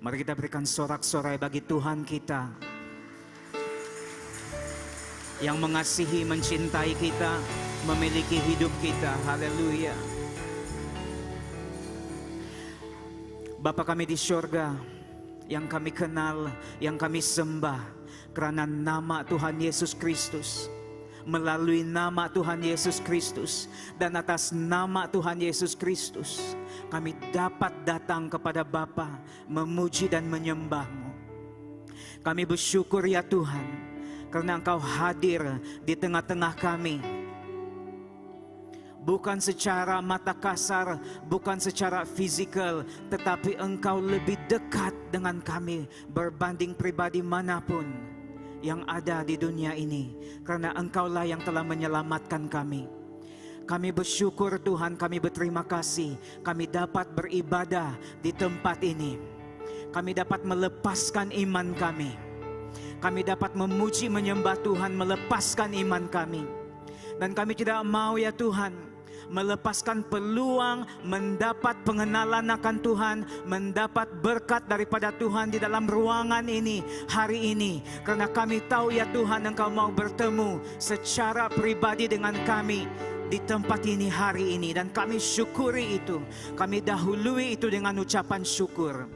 Mari kita berikan sorak-sorai bagi Tuhan kita yang mengasihi, mencintai kita, memiliki hidup kita. Haleluya. Bapa kami di surga, yang kami kenal, yang kami sembah, karena nama Tuhan Yesus Kristus, melalui nama Tuhan Yesus Kristus, dan atas nama Tuhan Yesus Kristus, kami dapat datang kepada Bapa, memuji dan menyembah-Mu. Kami bersyukur ya Tuhan, karena Engkau hadir di tengah-tengah kami. Bukan secara mata kasar, bukan secara fisikal, tetapi Engkau lebih dekat dengan kami berbanding pribadi manapun yang ada di dunia ini. Karena Engkaulah yang telah menyelamatkan kami. Kami bersyukur Tuhan, kami berterima kasih. Kami dapat beribadah di tempat ini. Kami dapat melepaskan iman kami. Kami dapat memuji menyembah Tuhan, melepaskan iman kami. Dan kami tidak mau ya Tuhan, melepaskan peluang mendapat pengenalan akan Tuhan, mendapat berkat daripada Tuhan di dalam ruangan ini, hari ini. Karena kami tahu ya Tuhan, Engkau mau bertemu secara pribadi dengan kami di tempat ini hari ini. Dan kami syukuri itu, kami dahului itu dengan ucapan syukur.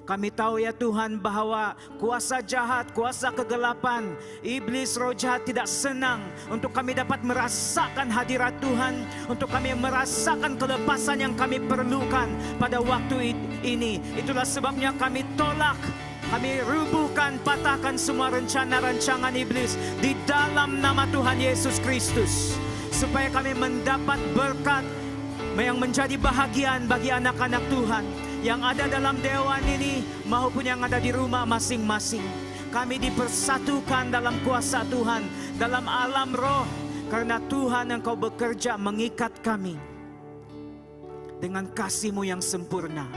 Kami tahu ya Tuhan bahwa kuasa jahat, kuasa kegelapan, iblis, roh jahat tidak senang untuk kami dapat merasakan hadirat Tuhan, untuk kami merasakan kelepasan yang kami perlukan pada waktu ini. Itulah sebabnya kami tolak, kami rubuhkan, patahkan semua rencana rancangan iblis di dalam nama Tuhan Yesus Kristus, supaya kami mendapat berkat yang menjadi bahagian bagi anak-anak Tuhan yang ada dalam dewan ini maupun yang ada di rumah masing-masing. Kami dipersatukan dalam kuasa Tuhan, dalam alam roh, karena Tuhan Engkau bekerja mengikat kami dengan kasih-Mu yang sempurna.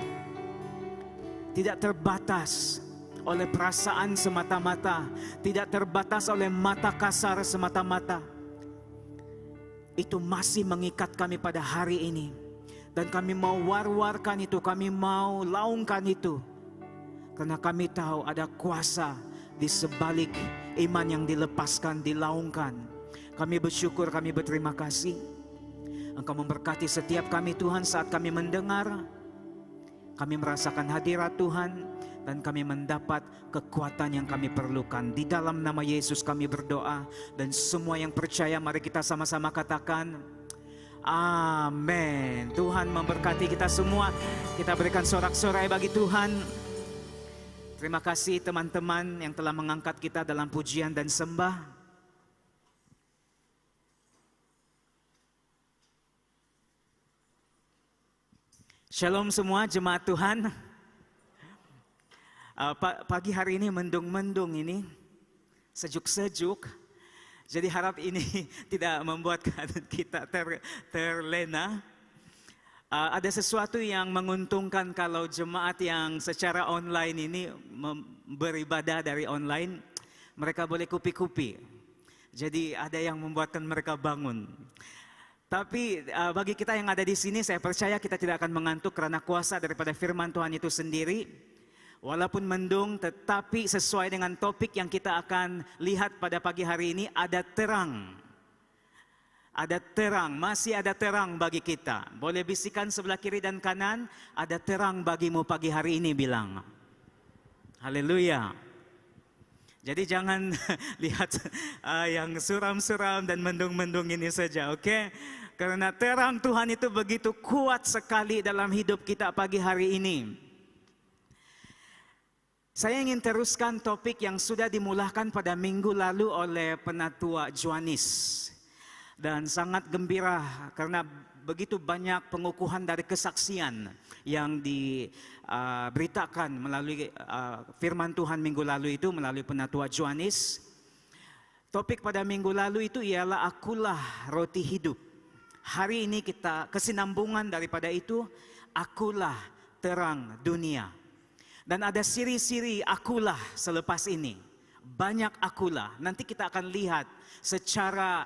Tidak terbatas oleh perasaan semata-mata, tidak terbatas oleh mata kasar semata-mata. Itu masih mengikat kami pada hari ini. Dan kami mau war-warkan itu, kami mau laungkan itu. Karena kami tahu ada kuasa di sebalik iman yang dilepaskan, dilaungkan. Kami bersyukur, kami berterima kasih. Engkau memberkati setiap kami Tuhan saat kami mendengar. Kami merasakan hadirat Tuhan. Dan kami mendapat kekuatan yang kami perlukan. Di dalam nama Yesus kami berdoa. Dan semua yang percaya mari kita sama-sama katakan amin. Tuhan memberkati kita semua. Kita berikan sorak-sorai bagi Tuhan. Terima kasih teman-teman yang telah mengangkat kita dalam pujian dan sembah. Shalom semua jemaat Tuhan. Pagi hari ini mendung-mendung ini, sejuk-sejuk. Jadi harap ini tidak membuat kita terlena. Ada sesuatu yang menguntungkan kalau jemaat yang secara online ini beribadah dari online, mereka boleh kupi-kupi. Jadi ada yang membuatkan mereka bangun. Tapi bagi kita yang ada di sini, saya percaya kita tidak akan mengantuk karena kuasa daripada firman Tuhan itu sendiri. Walaupun mendung, tetapi sesuai dengan topik yang kita akan lihat pada pagi hari ini, ada terang. Ada terang, masih ada terang bagi kita. Boleh bisikan sebelah kiri dan kanan, ada terang bagimu pagi hari ini, bilang. Haleluya. Jadi jangan lihat yang suram-suram dan mendung-mendung ini saja, oke? Karena terang Tuhan itu begitu kuat sekali dalam hidup kita pagi hari ini. Saya ingin teruskan topik yang sudah dimulakan pada minggu lalu oleh Penatua Johanis. Dan sangat gembira karena begitu banyak pengukuhan dari kesaksian yang diberitakan melalui firman Tuhan minggu lalu itu melalui Penatua Johanis. Topik pada minggu lalu itu ialah akulah roti hidup. Hari ini kita kesinambungan daripada itu, akulah terang dunia. Dan ada siri-siri akulah selepas ini. Banyak akulah. Nanti kita akan lihat secara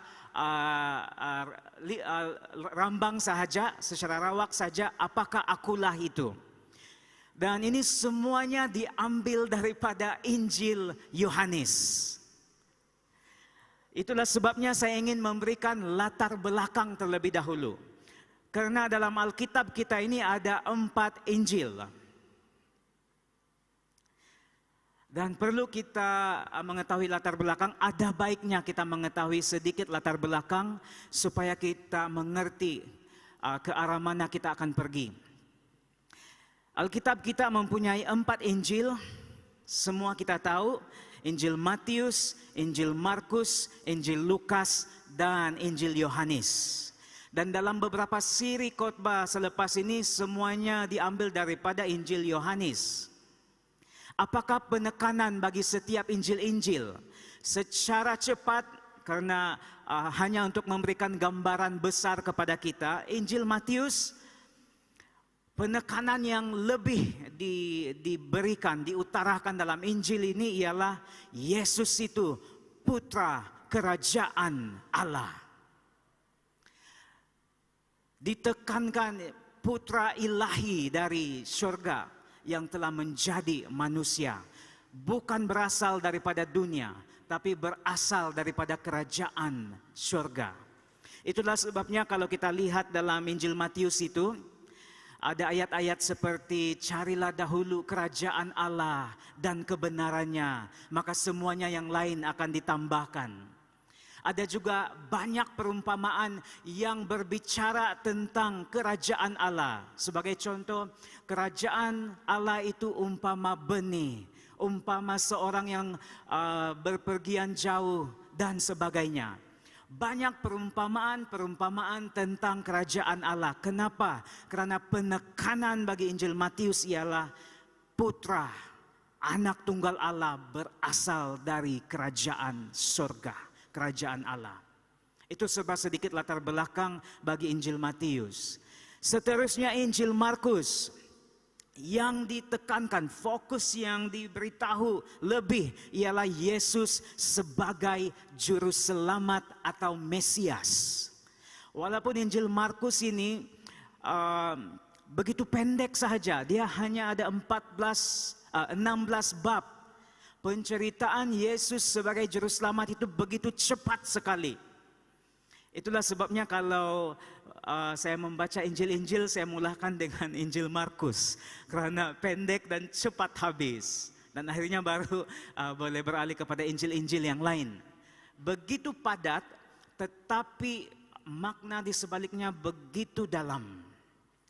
rambang saja, secara rawak saja, apakah akulah itu. Dan ini semuanya diambil daripada Injil Yohanes. Itulah sebabnya saya ingin memberikan latar belakang terlebih dahulu. Karena dalam Alkitab kita ini ada 4 Injil. Dan perlu kita mengetahui latar belakang, ada baiknya kita mengetahui sedikit latar belakang supaya kita mengerti ke arah mana kita akan pergi. Alkitab kita mempunyai 4 Injil, semua kita tahu, Injil Matius, Injil Markus, Injil Lukas, dan Injil Yohanes. Dan dalam beberapa siri khotbah selepas ini semuanya diambil daripada Injil Yohanes. Apakah penekanan bagi setiap Injil-Injil? Secara cepat, karena hanya untuk memberikan gambaran besar kepada kita, Injil Matius, penekanan yang lebih diberikan, diutarakan dalam Injil ini ialah Yesus itu putra kerajaan Allah. Ditekankan putra ilahi dari surga yang telah menjadi manusia. Bukan berasal daripada dunia, tapi berasal daripada kerajaan surga. Itulah sebabnya kalau kita lihat dalam Injil Matius itu, ada ayat-ayat seperti carilah dahulu kerajaan Allah dan kebenarannya, maka semuanya yang lain akan ditambahkan. Ada juga banyak perumpamaan yang berbicara tentang kerajaan Allah. Sebagai contoh, kerajaan Allah itu umpama benih, umpama seorang yang berpergian jauh dan sebagainya. Banyak perumpamaan tentang kerajaan Allah. Kenapa? Karena penekanan bagi Injil Matius ialah putra, anak tunggal Allah berasal dari kerajaan surga. Kerajaan Allah. Itu sebab sedikit latar belakang bagi Injil Matius. Seterusnya Injil Markus, yang ditekankan, fokus yang diberitahu lebih ialah Yesus sebagai juru selamat atau Mesias. Walaupun Injil Markus ini begitu pendek saja, dia hanya ada 16 bab. Penceritaan Yesus sebagai juru selamat itu begitu cepat sekali. Itulah sebabnya kalau saya membaca Injil-Injil, saya mulakan dengan Injil Markus. Karena pendek dan cepat habis. Dan akhirnya baru boleh beralih kepada Injil-Injil yang lain. Begitu padat, tetapi makna di sebaliknya begitu dalam.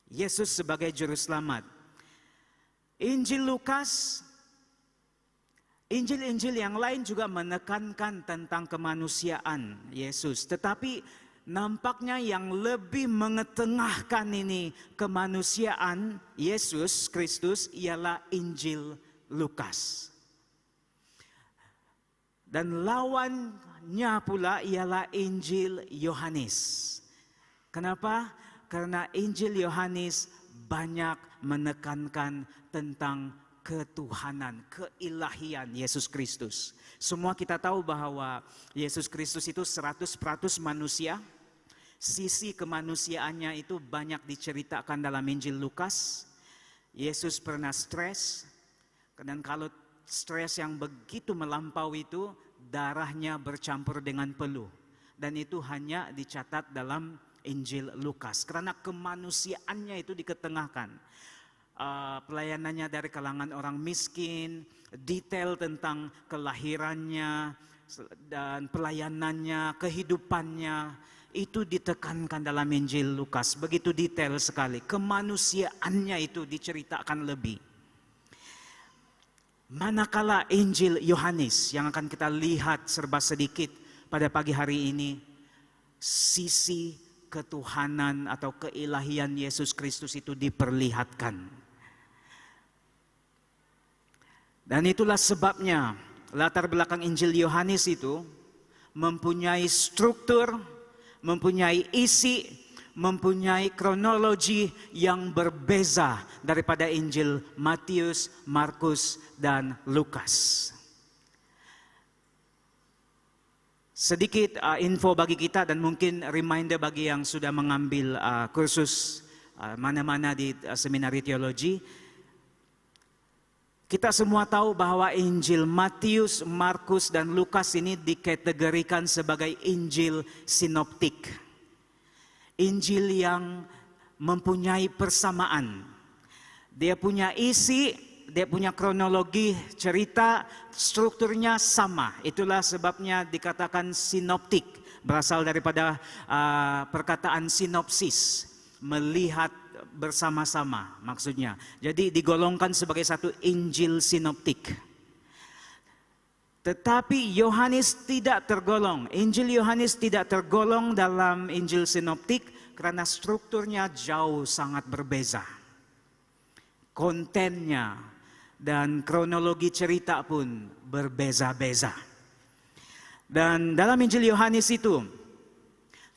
Yesus sebagai juru selamat. Injil Lukas, Injil-Injil yang lain juga menekankan tentang kemanusiaan Yesus. Tetapi nampaknya yang lebih mengetengahkan ini kemanusiaan Yesus Kristus ialah Injil Lukas. Dan lawannya pula ialah Injil Yohanes. Kenapa? Karena Injil Yohanes banyak menekankan tentang ketuhanan, keilahian Yesus Kristus. Semua kita tahu bahwa Yesus Kristus itu 100% manusia. Sisi kemanusiaannya itu banyak diceritakan dalam Injil Lukas. Yesus pernah stres, dan kalau stres yang begitu melampau itu, darahnya bercampur dengan peluh. Dan itu hanya dicatat dalam Injil Lukas, karena kemanusiaannya itu diketengahkan. Pelayanannya dari kalangan orang miskin, detail tentang kelahirannya dan pelayanannya, kehidupannya, itu ditekankan dalam Injil Lukas. Begitu detail sekali, kemanusiaannya itu diceritakan lebih. Manakala Injil Yohanes yang akan kita lihat serba sedikit pada pagi hari ini, sisi ketuhanan atau keilahian Yesus Kristus itu diperlihatkan. Dan itulah sebabnya latar belakang Injil Yohanes itu mempunyai struktur, mempunyai isi, mempunyai kronologi yang berbeza daripada Injil Matius, Markus, dan Lukas. Sedikit info bagi kita dan mungkin reminder bagi yang sudah mengambil kursus mana-mana di seminari teologi. Kita semua tahu bahwa Injil Matius, Markus, dan Lukas ini dikategorikan sebagai Injil sinoptik. Injil yang mempunyai persamaan. Dia punya isi, dia punya kronologi cerita, strukturnya sama. Itulah sebabnya dikatakan sinoptik. Berasal daripada perkataan sinopsis, melihat bersama-sama maksudnya. Jadi digolongkan sebagai satu Injil sinoptik. Tetapi Yohanes tidak tergolong. Injil Yohanes tidak tergolong dalam Injil sinoptik karena strukturnya jauh sangat berbeza. Kontennya dan kronologi cerita pun berbeza-beza. Dan dalam Injil Yohanes itu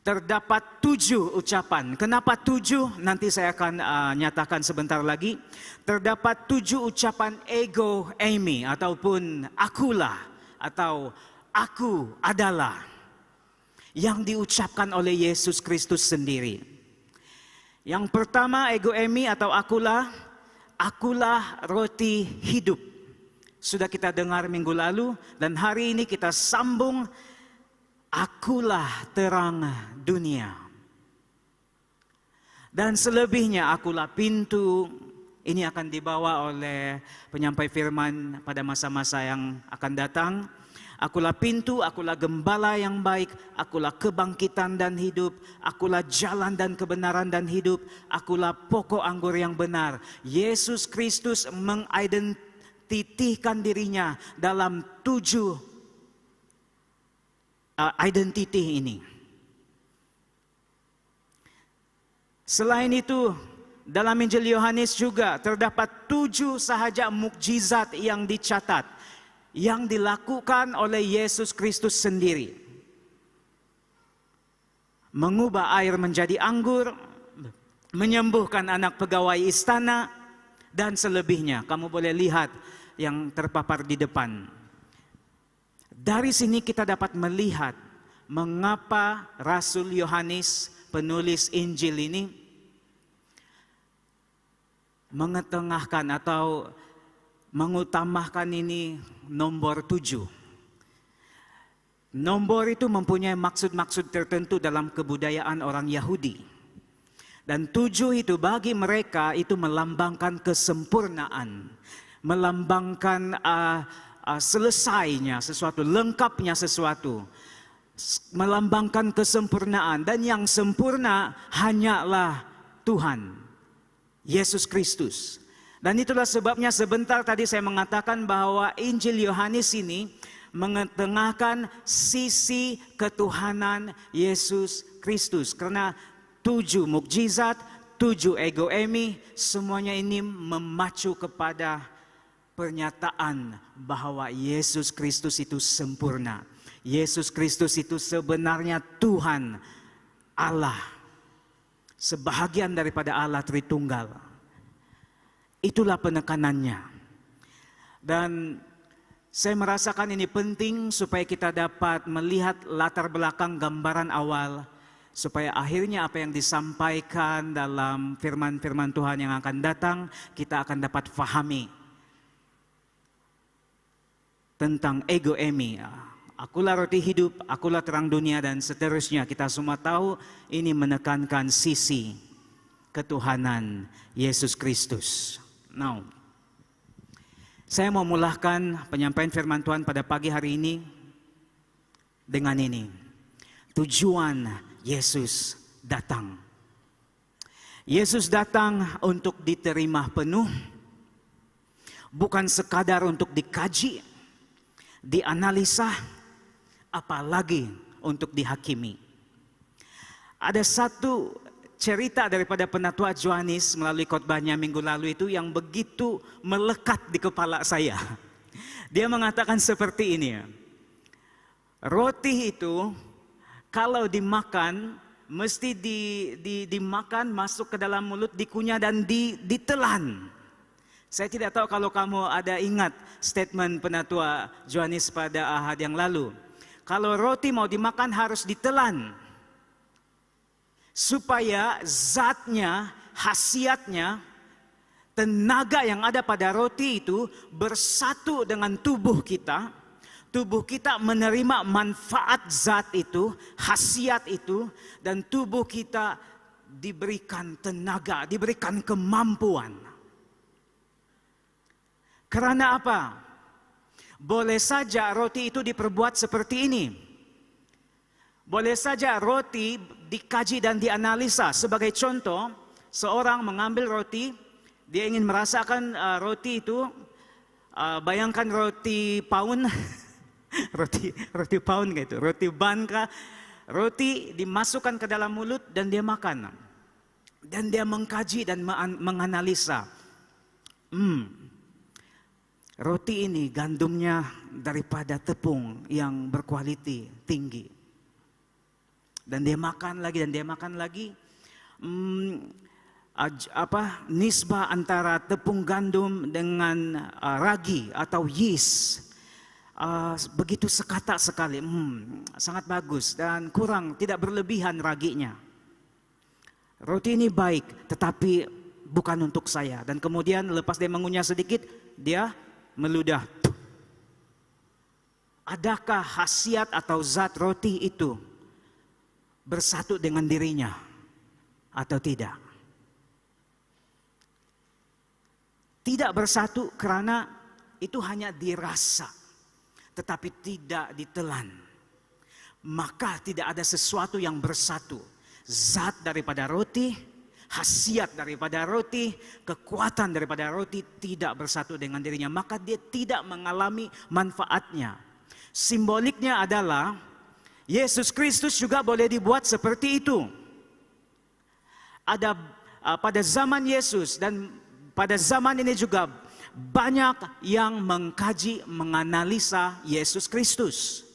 terdapat 7 ucapan. Kenapa 7? Nanti saya akan nyatakan sebentar lagi. Terdapat 7 ucapan ego eimi ataupun akulah atau aku adalah yang diucapkan oleh Yesus Kristus sendiri. Yang pertama ego eimi atau akulah roti hidup. Sudah kita dengar minggu lalu dan hari ini kita sambung. Akulah terang dunia. Dan selebihnya akulah pintu. Ini akan dibawa oleh penyampai firman pada masa-masa yang akan datang. Akulah pintu, akulah gembala yang baik, akulah kebangkitan dan hidup, akulah jalan dan kebenaran dan hidup, akulah pokok anggur yang benar. Yesus Kristus mengidentikan dirinya dalam 7 identity ini. Selain itu, dalam Injil Yohanes juga terdapat 7 sahaja mukjizat yang dicatat, yang dilakukan oleh Yesus Kristus sendiri. Mengubah air menjadi anggur, menyembuhkan anak pegawai istana, dan selebihnya. Kamu boleh lihat yang terpapar di depan. Dari sini kita dapat melihat mengapa Rasul Yohanes, penulis Injil ini, mengetengahkan atau mengutamakan ini nomor 7. Nomor itu mempunyai maksud-maksud tertentu dalam kebudayaan orang Yahudi. Dan 7 itu bagi mereka itu melambangkan kesempurnaan, melambangkan selesainya sesuatu, lengkapnya sesuatu, melambangkan kesempurnaan, dan yang sempurna hanyalah Tuhan Yesus Kristus. Dan itulah sebabnya sebentar tadi saya mengatakan bahwa Injil Yohanes ini mengetengahkan sisi ketuhanan Yesus Kristus, karena 7 mukjizat, 7 ego eimi, semuanya ini memacu kepada pernyataan bahwa Yesus Kristus itu sempurna. Yesus Kristus itu sebenarnya Tuhan Allah, sebahagian daripada Allah Tritunggal. Itulah penekanannya. Dan saya merasakan ini penting supaya kita dapat melihat latar belakang gambaran awal, supaya akhirnya apa yang disampaikan dalam firman-firman Tuhan yang akan datang, kita akan dapat fahami tentang ego eimi. Akulah roti hidup, akulah terang dunia, dan seterusnya. Kita semua tahu ini menekankan sisi ketuhanan Yesus Kristus. Now, saya mau mulahkan penyampaian firman Tuhan pada pagi hari ini dengan ini. Tujuan Yesus datang. Yesus datang untuk diterima penuh, bukan sekadar untuk dikaji, dianalisa, apalagi untuk dihakimi. Ada satu cerita daripada penatua Yohanes melalui khotbahnya minggu lalu itu yang begitu melekat di kepala saya. Dia mengatakan seperti ini. Roti itu kalau dimakan mesti dimakan, masuk ke dalam mulut, dikunyah dan ditelan. Saya tidak tahu kalau kamu ada ingat statement penatua Yohanes pada Ahad yang lalu. Kalau roti mau dimakan harus ditelan. Supaya zatnya, khasiatnya tenaga yang ada pada roti itu bersatu dengan tubuh kita. Tubuh kita menerima manfaat zat itu, khasiat itu, dan tubuh kita diberikan tenaga, diberikan kemampuan. Karena apa? Boleh saja roti itu diperbuat seperti ini. Boleh saja roti dikaji dan dianalisa. Sebagai contoh, seorang mengambil roti, dia ingin merasakan roti itu, bayangkan roti pound, roti pound gitu, roti bangka, roti dimasukkan ke dalam mulut dan dia makan. Dan dia mengkaji dan menganalisa. Roti ini gandumnya daripada tepung yang berkualiti tinggi. Dan dia makan lagi dan dia makan lagi. Nisbah antara tepung gandum dengan ragi atau yeast begitu sekata sekali, sangat bagus dan kurang, tidak berlebihan raginya. Roti ini baik, tetapi bukan untuk saya. Dan kemudian lepas dia mengunyah sedikit, dia meludah. Adakah khasiat atau zat roti itu bersatu dengan dirinya atau tidak? Tidak bersatu karena itu hanya dirasa, tetapi tidak ditelan. Maka tidak ada sesuatu yang bersatu. Zat daripada roti, khasiat daripada roti, kekuatan daripada roti tidak bersatu dengan dirinya. Maka dia tidak mengalami manfaatnya. Simboliknya adalah Yesus Kristus juga boleh dibuat seperti itu. Ada pada zaman Yesus dan pada zaman ini juga banyak yang mengkaji, menganalisa Yesus Kristus.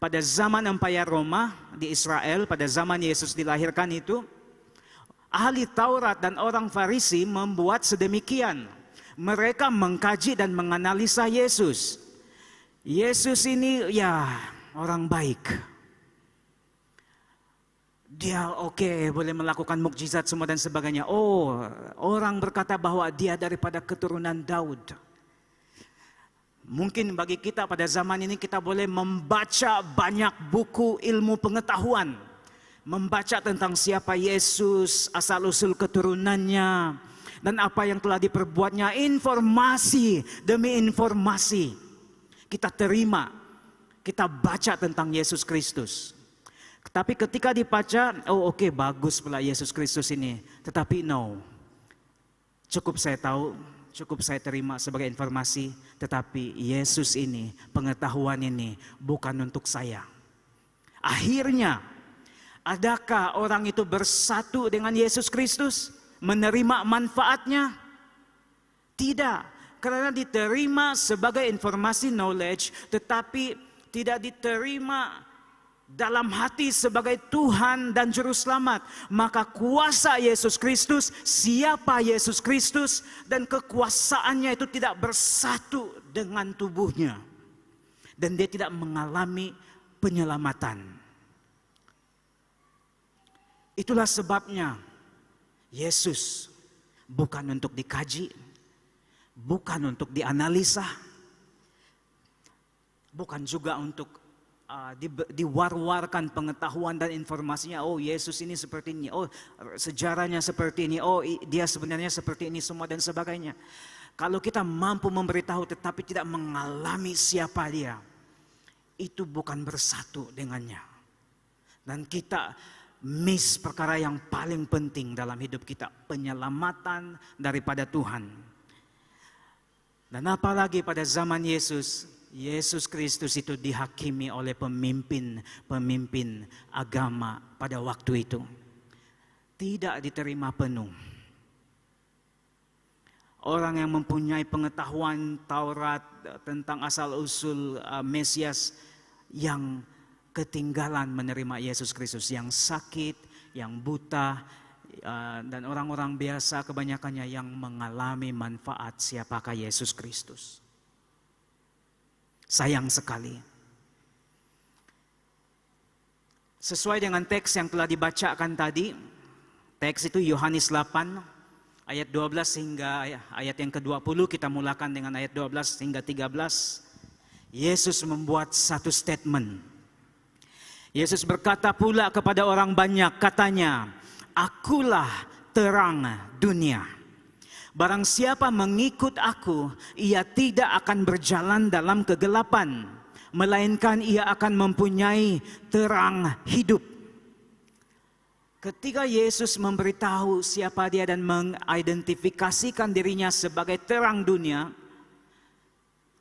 Pada zaman Empire Roma di Israel, pada zaman Yesus dilahirkan itu, ahli Taurat dan orang Farisi membuat sedemikian. Mereka mengkaji dan menganalisa Yesus. Yesus ini ya orang baik. Dia oke, boleh melakukan mukjizat semua dan sebagainya. Oh, orang berkata bahwa dia daripada keturunan Daud. Mungkin bagi kita pada zaman ini kita boleh membaca banyak buku ilmu pengetahuan. Membaca tentang siapa Yesus, asal-usul keturunannya, dan apa yang telah diperbuatnya. Informasi demi informasi kita terima, kita baca tentang Yesus Kristus. Tapi ketika dibaca, oke, bagus pula Yesus Kristus ini. Tetapi no, cukup saya tahu, cukup saya terima sebagai informasi. Tetapi Yesus ini, pengetahuan ini bukan untuk saya. Akhirnya, adakah orang itu bersatu dengan Yesus Kristus? Menerima manfaatnya? Tidak, karena diterima sebagai informasi knowledge, tetapi tidak diterima dalam hati sebagai Tuhan dan Juru Selamat. Maka kuasa Yesus Kristus, siapa Yesus Kristus, dan kekuasaannya itu tidak bersatu dengan tubuhnya. Dan dia tidak mengalami penyelamatan. Itulah sebabnya Yesus bukan untuk dikaji, bukan untuk dianalisa, bukan juga untuk diwar-warkan pengetahuan dan informasinya. Oh, Yesus ini seperti ini. Oh, sejarahnya seperti ini. Oh, dia sebenarnya seperti ini semua dan sebagainya. Kalau kita mampu memberitahu tetapi tidak mengalami siapa dia, itu bukan bersatu dengannya. Dan kita miss perkara yang paling penting dalam hidup kita, penyelamatan daripada Tuhan. Dan apalagi pada zaman Yesus, Yesus Kristus itu dihakimi oleh pemimpin agama pada waktu itu. Tidak diterima penuh. Orang yang mempunyai pengetahuan Taurat tentang asal-usul Mesias yang ketinggalan menerima Yesus Kristus. Yang sakit, yang buta, dan orang-orang biasa kebanyakannya yang mengalami manfaat siapakah Yesus Kristus. Sayang sekali. Sesuai dengan teks yang telah dibacakan tadi, teks itu Yohanes 8 ayat 12 hingga ayat yang ke-20, kita mulakan dengan ayat 12 hingga 13. Yesus membuat satu statement. Yesus berkata pula kepada orang banyak, katanya, "Akulah terang dunia. Barang siapa mengikut aku, ia tidak akan berjalan dalam kegelapan, melainkan ia akan mempunyai terang hidup." Ketika Yesus memberitahu siapa dia dan mengidentifikasikan dirinya sebagai terang dunia,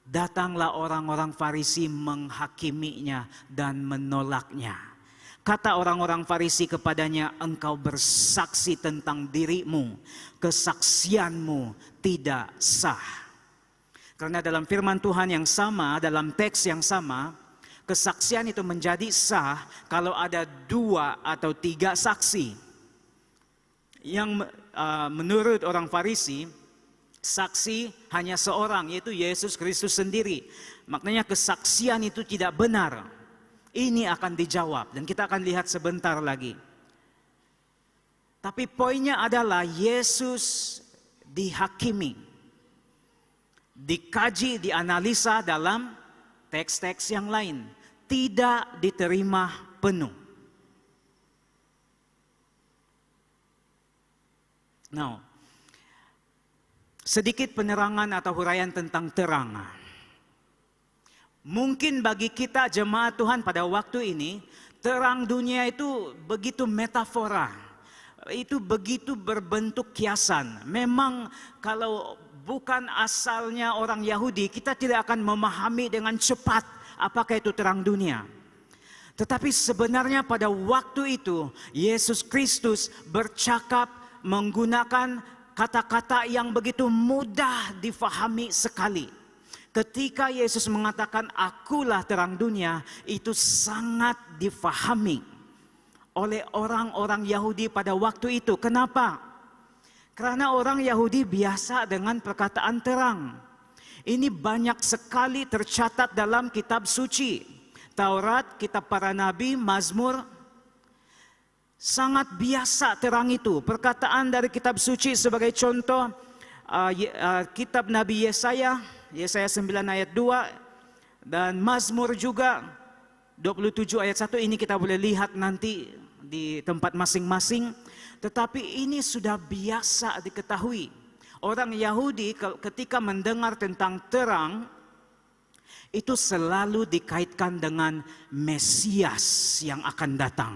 datanglah orang-orang Farisi menghakiminya dan menolaknya. Kata orang-orang Farisi kepadanya, "Engkau bersaksi tentang dirimu, kesaksianmu tidak sah." Karena dalam firman Tuhan yang sama, dalam teks yang sama, kesaksian itu menjadi sah kalau ada 2 atau 3 saksi. Yang menurut orang Farisi, saksi hanya seorang, yaitu Yesus Kristus sendiri. Maknanya kesaksian itu tidak benar. Ini akan dijawab dan kita akan lihat sebentar lagi. Tapi poinnya adalah Yesus dihakimi, dikaji, dianalisa dalam teks-teks yang lain, tidak diterima penuh. Now, sedikit penerangan atau huraian tentang terang. Mungkin bagi kita jemaat Tuhan pada waktu ini, terang dunia itu begitu metafora. Itu begitu berbentuk kiasan. Memang kalau bukan asalnya orang Yahudi, kita tidak akan memahami dengan cepat apakah itu terang dunia. Tetapi sebenarnya pada waktu itu, Yesus Kristus bercakap menggunakan kata-kata yang begitu mudah difahami sekali. Ketika Yesus mengatakan akulah terang dunia, itu sangat difahami oleh orang-orang Yahudi pada waktu itu. Kenapa? Karena orang Yahudi biasa dengan perkataan terang. Ini banyak sekali tercatat dalam kitab suci. Taurat, kitab para nabi, Mazmur. Sangat biasa terang itu. Perkataan dari kitab suci sebagai contoh, kitab Nabi Yesaya 9 ayat 2, dan Mazmur juga 27 ayat 1, ini kita boleh lihat nanti di tempat masing-masing. Tetapi ini sudah biasa diketahui. Orang Yahudi ketika mendengar tentang terang, itu selalu dikaitkan dengan Mesias yang akan datang.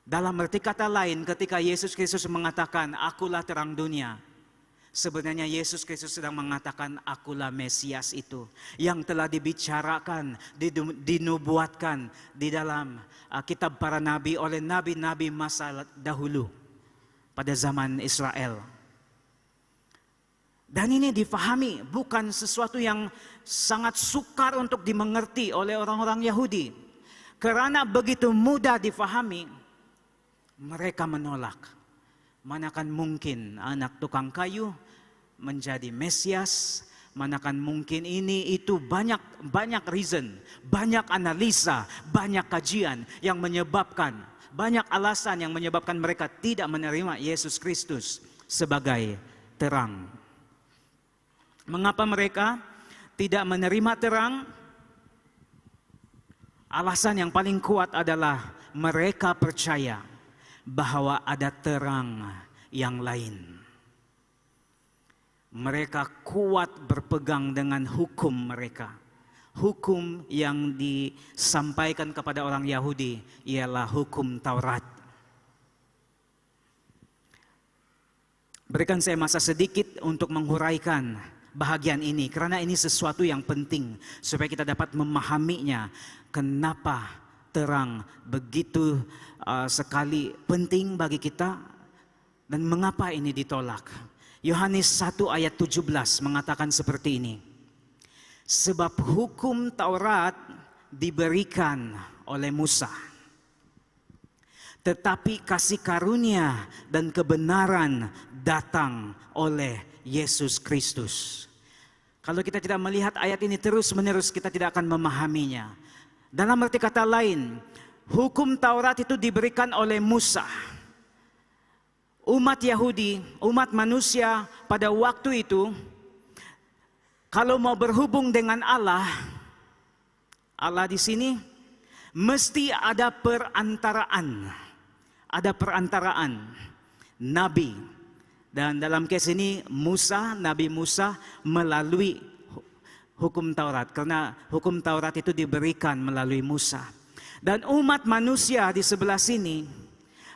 Dalam arti kata lain, ketika Yesus Kristus mengatakan, akulah terang dunia, sebenarnya Yesus Kristus sedang mengatakan, akulah Mesias itu, yang telah dibicarakan, dinubuatkan di dalam kitab para nabi oleh nabi-nabi masa dahulu pada zaman Israel. Dan ini difahami, bukan sesuatu yang sangat sukar untuk dimengerti oleh orang-orang Yahudi. Karena begitu mudah difahami, mereka menolak. Manakan mungkin anak tukang kayu menjadi Mesias? Manakan mungkin ini itu, banyak reason, banyak analisa, banyak kajian yang menyebabkan, banyak alasan yang menyebabkan mereka tidak menerima Yesus Kristus sebagai terang. Mengapa mereka tidak menerima terang? Alasan yang paling kuat adalah mereka percaya bahwa ada terang yang lain. Mereka kuat berpegang dengan hukum mereka. Hukum yang disampaikan kepada orang Yahudi ialah hukum Taurat. Berikan saya masa sedikit untuk menghuraikan bahagian ini, karena ini sesuatu yang penting supaya kita dapat memahaminya. Kenapa terang begitu sekali penting bagi kita dan mengapa ini ditolak? Yohanes 1 ayat 17 mengatakan seperti ini. Sebab hukum Taurat diberikan oleh Musa, tetapi kasih karunia dan kebenaran datang oleh Yesus Kristus. Kalau kita tidak melihat ayat ini terus-menerus, kita tidak akan memahaminya. Dalam arti kata lain, hukum Taurat itu diberikan oleh Musa umat Yahudi, umat manusia pada waktu itu, kalau mau berhubung dengan Allah, Allah di sini mesti ada perantaraan. Ada perantaraan nabi. Dan dalam kes ini Nabi Musa melalui hukum Taurat. Karena hukum Taurat itu diberikan melalui Musa. Dan umat manusia di sebelah sini,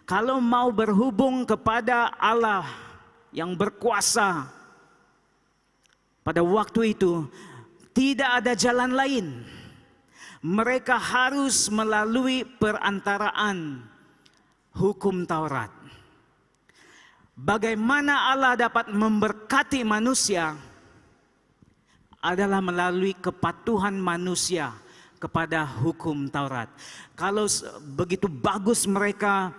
kalau mau berhubung kepada Allah yang berkuasa, pada waktu itu tidak ada jalan lain. Mereka harus melalui perantaraan hukum Taurat. Bagaimana Allah dapat memberkati manusia adalah melalui kepatuhan manusia kepada hukum Taurat. Kalau begitu bagus mereka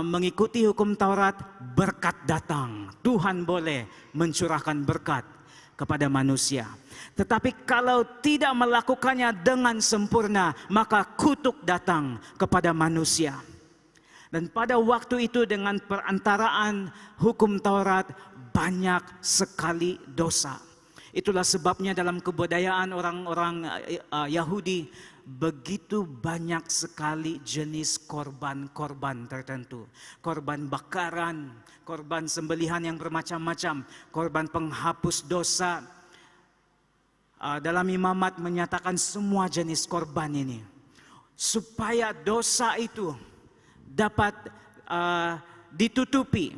mengikuti hukum Taurat, berkat datang. Tuhan boleh mencurahkan berkat kepada manusia. Tetapi kalau tidak melakukannya dengan sempurna, maka kutuk datang kepada manusia. Dan pada waktu itu dengan perantaraan hukum Taurat banyak sekali dosa. Itulah sebabnya dalam kebudayaan orang-orang Yahudi begitu banyak sekali jenis korban-korban tertentu. Korban bakaran, korban sembelihan yang bermacam-macam, korban penghapus dosa. Dalam imamat menyatakan semua jenis korban ini. Supaya dosa itu dapat ditutupi.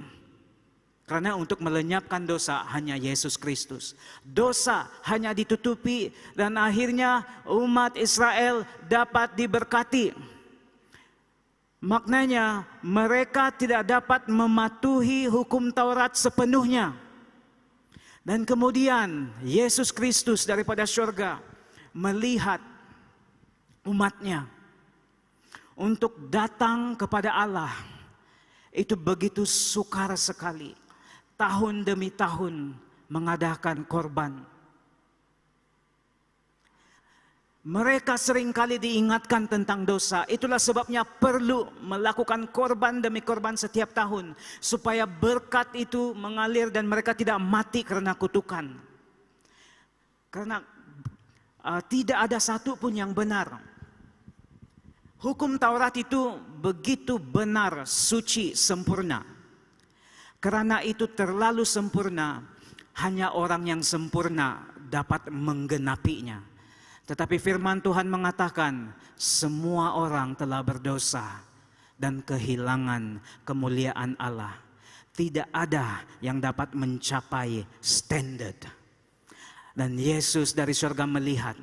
Karena untuk melenyapkan dosa hanya Yesus Kristus. Dosa hanya ditutupi dan akhirnya umat Israel dapat diberkati. Maknanya mereka tidak dapat mematuhi hukum Taurat sepenuhnya. Dan kemudian Yesus Kristus daripada surga melihat umatnya untuk datang kepada Allah. Itu begitu sukar sekali. Tahun demi tahun mengadakan korban. Mereka seringkali diingatkan tentang dosa. Itulah sebabnya perlu melakukan korban demi korban setiap tahun. Supaya berkat itu mengalir dan mereka tidak mati karena kutukan. Karena tidak ada satu pun yang benar. Hukum Taurat itu begitu benar, suci, sempurna. Karena itu terlalu sempurna, hanya orang yang sempurna dapat menggenapinya. Tetapi firman Tuhan mengatakan, semua orang telah berdosa dan kehilangan kemuliaan Allah. Tidak ada yang dapat mencapai standar. Dan Yesus dari surga melihat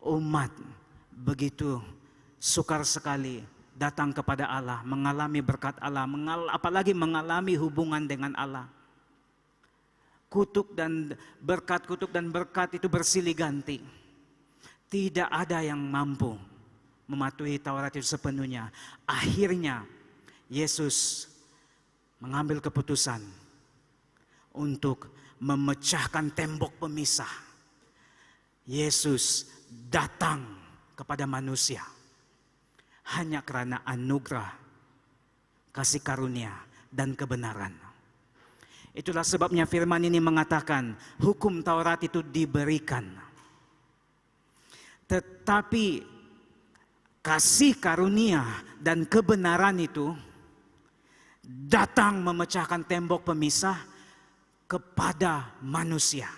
umat begitu sukar sekali datang kepada Allah, mengalami berkat Allah, apalagi mengalami hubungan dengan Allah. Kutuk dan berkat itu bersilih ganti. Tidak ada yang mampu mematuhi Taurat itu sepenuhnya. Akhirnya Yesus mengambil keputusan untuk memecahkan tembok pemisah. Yesus datang kepada manusia hanya karena anugerah, kasih karunia, dan kebenaran. Itulah sebabnya firman ini mengatakan hukum Taurat itu diberikan. Tetapi kasih karunia dan kebenaran itu datang memecahkan tembok pemisah kepada manusia.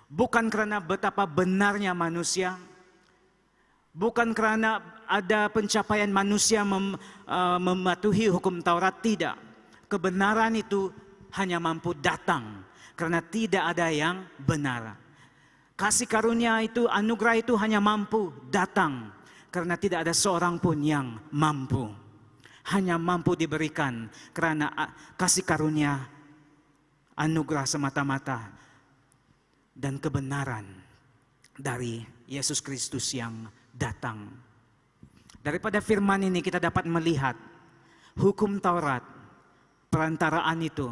Bukan karena betapa benarnya manusia, bukan karena ada pencapaian manusia mematuhi hukum Taurat, tidak. Kebenaran itu hanya mampu datang karena tidak ada yang benar. Kasih karunia itu, anugerah itu hanya mampu datang karena tidak ada seorang pun yang mampu. Hanya mampu diberikan karena kasih karunia, anugerah semata-mata, dan kebenaran dari Yesus Kristus yang datang. Daripada firman ini kita dapat melihat hukum Taurat, perantaraan itu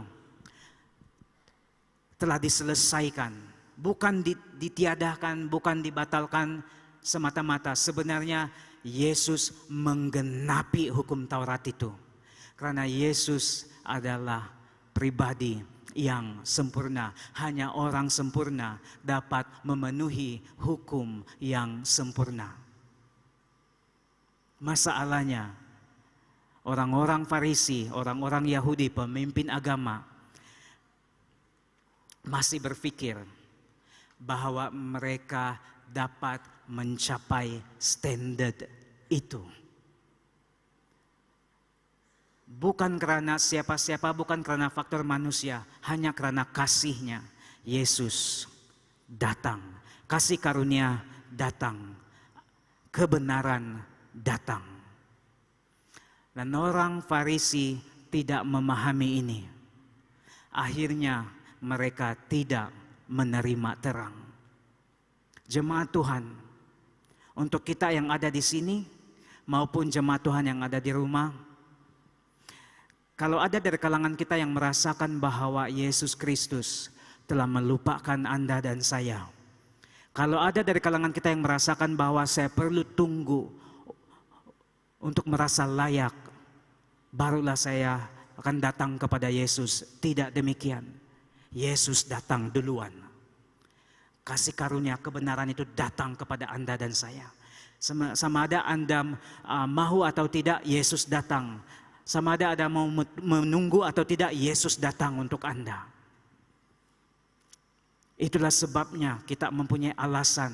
telah diselesaikan, bukan ditiadakan, bukan dibatalkan semata-mata. Sebenarnya Yesus menggenapi hukum Taurat itu. Karena Yesus adalah pribadi yang sempurna. Hanya orang sempurna dapat memenuhi hukum yang sempurna. Masalahnya, orang-orang Farisi, orang-orang Yahudi, pemimpin agama masih berpikir bahwa mereka dapat mencapai standar itu. Bukan karena siapa-siapa, bukan karena faktor manusia, hanya karena kasihnya. Yesus datang, kasih karunia datang, kebenaran datang. Dan orang Farisi tidak memahami ini. Akhirnya mereka tidak menerima terang. Jemaat Tuhan, untuk kita yang ada di sini maupun jemaat Tuhan yang ada di rumah, kalau ada dari kalangan kita yang merasakan bahwa Yesus Kristus telah melupakan Anda dan saya. Kalau ada dari kalangan kita yang merasakan bahwa saya perlu tunggu untuk merasa layak, barulah saya akan datang kepada Yesus. Tidak demikian. Yesus datang duluan. Kasih karunia kebenaran itu datang kepada Anda dan saya. Sama ada Anda mau atau tidak, Yesus datang. Sama ada Anda mau menunggu atau tidak, Yesus datang untuk Anda. Itulah sebabnya kita mempunyai alasan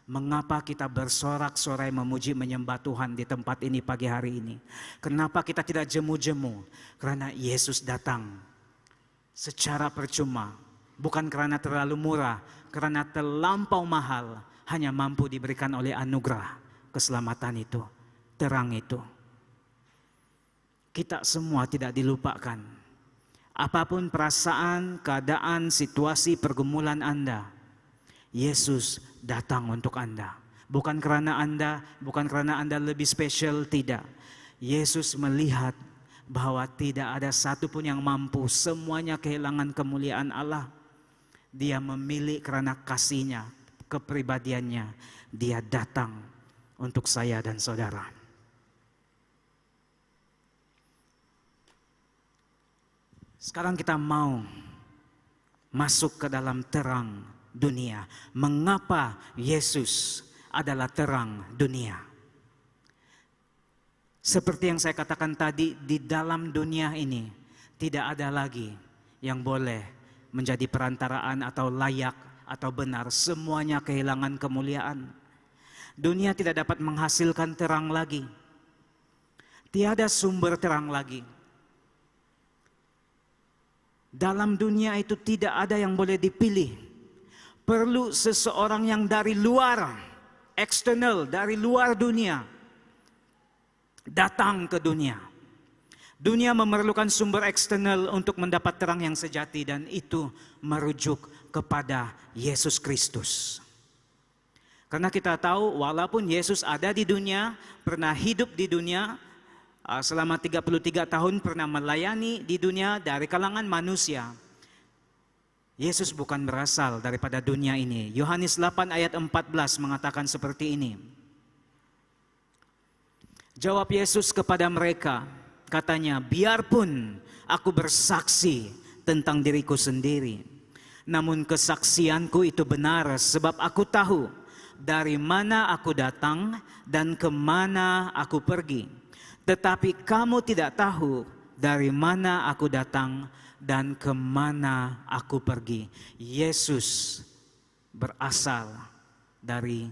mengapa kita bersorak-sorai memuji menyembah Tuhan di tempat ini pagi hari ini. Kenapa kita tidak jemu-jemu? Karena Yesus datang secara percuma. Bukan karena terlalu murah, karena terlampau mahal, hanya mampu diberikan oleh anugerah keselamatan itu, terang itu. Kita semua tidak dilupakan. Apapun perasaan, keadaan, situasi, pergumulan Anda, Yesus datang untuk Anda. Bukan karena Anda lebih spesial, tidak. Yesus melihat bahwa tidak ada satupun yang mampu, semuanya kehilangan kemuliaan Allah. Dia memilih karena kasihnya, kepribadiannya, dia datang untuk saya dan saudara. Sekarang kita mau masuk ke dalam terang dunia. Mengapa Yesus adalah terang dunia? Seperti yang saya katakan tadi, di dalam dunia ini tidak ada lagi yang boleh menjadi perantaraan atau layak atau benar. Semuanya kehilangan kemuliaan. Dunia tidak dapat menghasilkan terang lagi. Tiada sumber terang lagi. Dalam dunia itu tidak ada yang boleh dipilih. Perlu seseorang yang dari luar, eksternal, dari luar dunia, datang ke dunia. Dunia memerlukan sumber eksternal untuk mendapat terang yang sejati, dan itu merujuk kepada Yesus Kristus. Karena kita tahu walaupun Yesus ada di dunia, pernah hidup di dunia, selama 33 tahun pernah melayani di dunia dari kalangan manusia. Yesus bukan berasal daripada dunia ini. Yohanes 8 ayat 14 mengatakan seperti ini. Jawab Yesus kepada mereka, katanya, biarpun aku bersaksi tentang diriku sendiri, namun kesaksianku itu benar sebab aku tahu dari mana aku datang dan kemana aku pergi. Tetapi kamu tidak tahu dari mana aku datang dan kemana aku pergi. Yesus berasal dari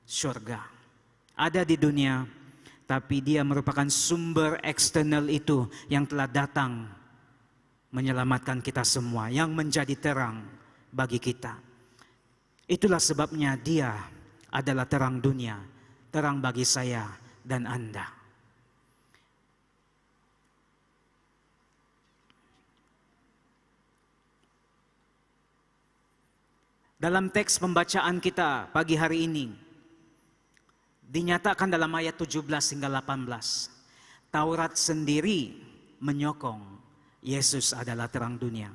surga. Ada di dunia, tapi dia merupakan sumber eksternal itu yang telah datang menyelamatkan kita semua, yang menjadi terang bagi kita. Itulah sebabnya dia adalah terang dunia, terang bagi saya dan Anda. Dalam teks pembacaan kita pagi hari ini, dinyatakan dalam ayat 17 hingga 18. Taurat sendiri menyokong Yesus adalah terang dunia.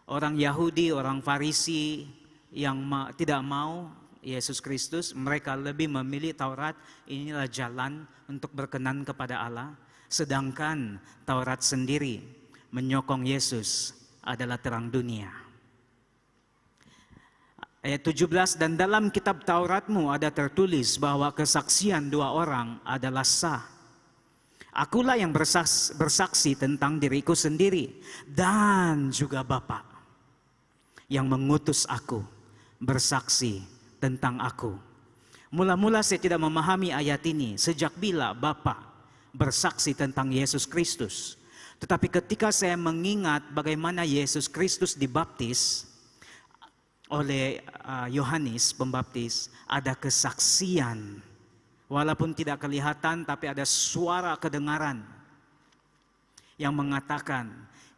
Orang Yahudi, orang Farisi yang tidak mau Yesus Kristus, mereka lebih memilih Taurat, inilah jalan untuk berkenan kepada Allah. Sedangkan Taurat sendiri menyokong Yesus adalah terang dunia. Ayat 17, dan dalam kitab Tauratmu ada tertulis bahwa kesaksian dua orang adalah sah. Akulah yang bersaksi tentang diriku sendiri dan juga Bapa yang mengutus aku bersaksi tentang aku. Mula-mula saya tidak memahami ayat ini, sejak bila Bapa bersaksi tentang Yesus Kristus. Tetapi ketika saya mengingat bagaimana Yesus Kristus dibaptis oleh Yohanes Pembaptis, ada kesaksian. Walaupun tidak kelihatan, tapi ada suara kedengaran yang mengatakan,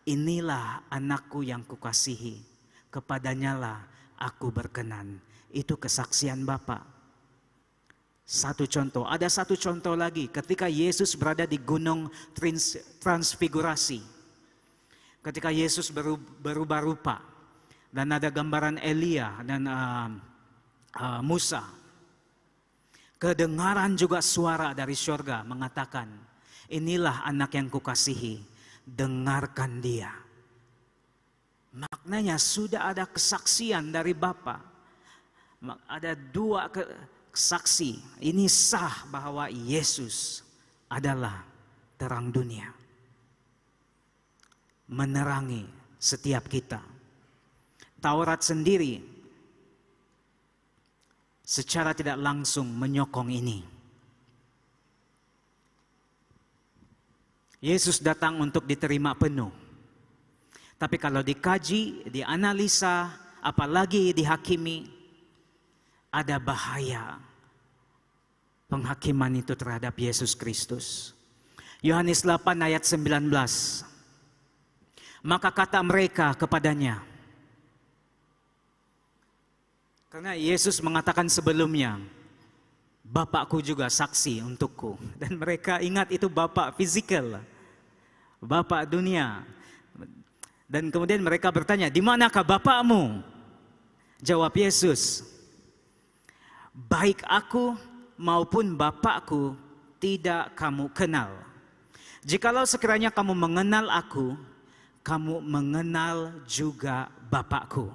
inilah anakku yang kukasihi, kepadanyalah aku berkenan. Itu kesaksian Bapa. Satu contoh, ada satu contoh lagi ketika Yesus berada di gunung Transfigurasi. Ketika Yesus berubah rupa dan ada gambaran Elia dan Musa. Kedengaran juga suara dari surga mengatakan, inilah anak yang kukasihi, dengarkan dia. Maknanya sudah ada kesaksian dari Bapa. Ada dua saksi, ini sah bahwa Yesus adalah terang dunia. Menerangi setiap kita. Taurat sendiri secara tidak langsung menyokong ini. Yesus datang untuk diterima penuh. Tapi kalau dikaji, dianalisa, apalagi dihakimi, ada bahaya penghakiman itu terhadap Yesus Kristus. Yohanes 8 ayat 19. Maka kata mereka kepadanya, karena Yesus mengatakan sebelumnya, Bapakku juga saksi untukku. Dan mereka ingat itu Bapak fisikal, Bapak dunia. Dan kemudian mereka bertanya, di manakah Bapakmu? Jawab Yesus, baik aku maupun Bapakku tidak kamu kenal. Jikalau sekiranya kamu mengenal aku, kamu mengenal juga Bapakku.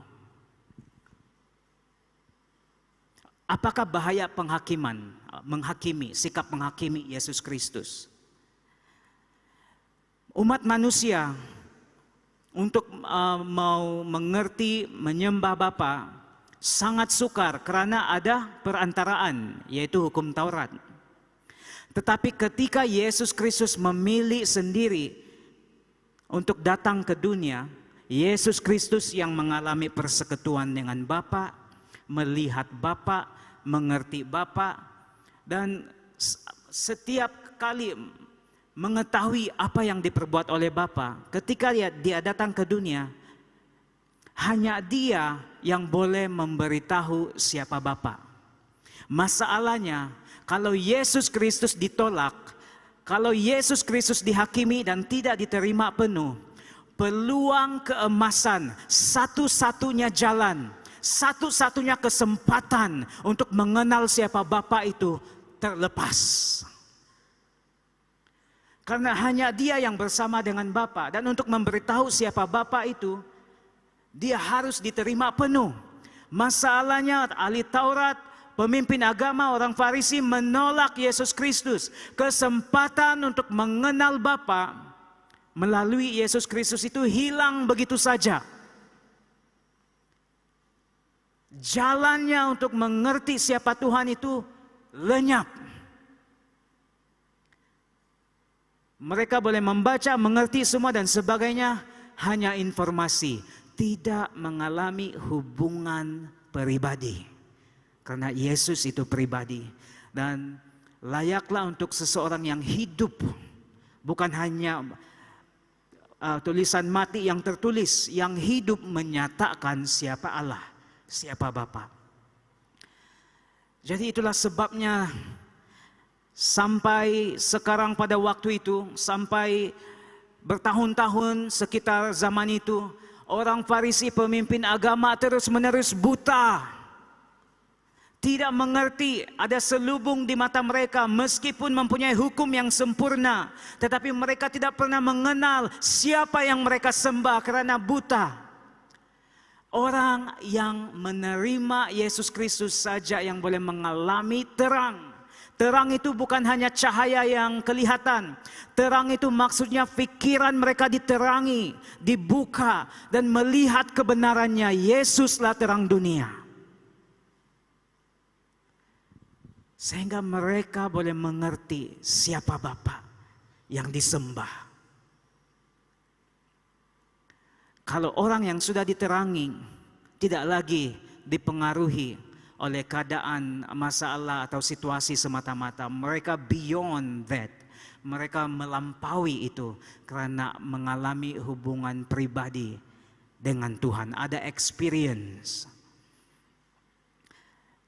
Apakah bahaya penghakiman, sikap menghakimi Yesus Kristus? Umat manusia untuk mau mengerti, menyembah Bapa sangat sukar karena ada perantaraan, yaitu hukum Taurat. Tetapi ketika Yesus Kristus memilih sendiri untuk datang ke dunia, Yesus Kristus yang mengalami persekutuan dengan Bapa, melihat Bapa, mengerti Bapa, dan setiap kali mengetahui apa yang diperbuat oleh Bapa. Ketika dia datang ke dunia, hanya dia yang boleh memberitahu siapa Bapa. Masalahnya, kalau Yesus Kristus ditolak, kalau Yesus Kristus dihakimi dan tidak diterima penuh, peluang keemasan, satu-satunya jalan, satu-satunya kesempatan untuk mengenal siapa Bapa itu terlepas. Karena hanya dia yang bersama dengan Bapa, dan untuk memberitahu siapa Bapa itu, dia harus diterima penuh. Masalahnya ahli Taurat, pemimpin agama, orang Farisi menolak Yesus Kristus. Kesempatan untuk mengenal Bapa melalui Yesus Kristus itu hilang begitu saja. Jalannya untuk mengerti siapa Tuhan itu lenyap. Mereka boleh membaca, mengerti semua dan sebagainya, hanya informasi, tidak mengalami hubungan pribadi. Karena Yesus itu pribadi, dan layaklah untuk seseorang yang hidup, bukan hanya tulisan mati yang tertulis, yang hidup menyatakan siapa Allah, siapa Bapa. Jadi itulah sebabnya sampai sekarang pada waktu itu, sampai bertahun-tahun sekitar zaman itu, orang Farisi pemimpin agama terus-menerus buta, tidak mengerti, ada selubung di mata mereka meskipun mempunyai hukum yang sempurna, tetapi mereka tidak pernah mengenal siapa yang mereka sembah karena buta. Orang yang menerima Yesus Kristus saja yang boleh mengalami terang. Terang itu bukan hanya cahaya yang kelihatan. Terang itu maksudnya pikiran mereka diterangi, dibuka dan melihat kebenarannya. Yesuslah terang dunia. Sehingga mereka boleh mengerti siapa Bapa yang disembah. Kalau orang yang sudah diterangi tidak lagi dipengaruhi oleh keadaan masalah atau situasi semata-mata. Mereka beyond that. Mereka melampaui itu karena mengalami hubungan pribadi dengan Tuhan. Ada experience.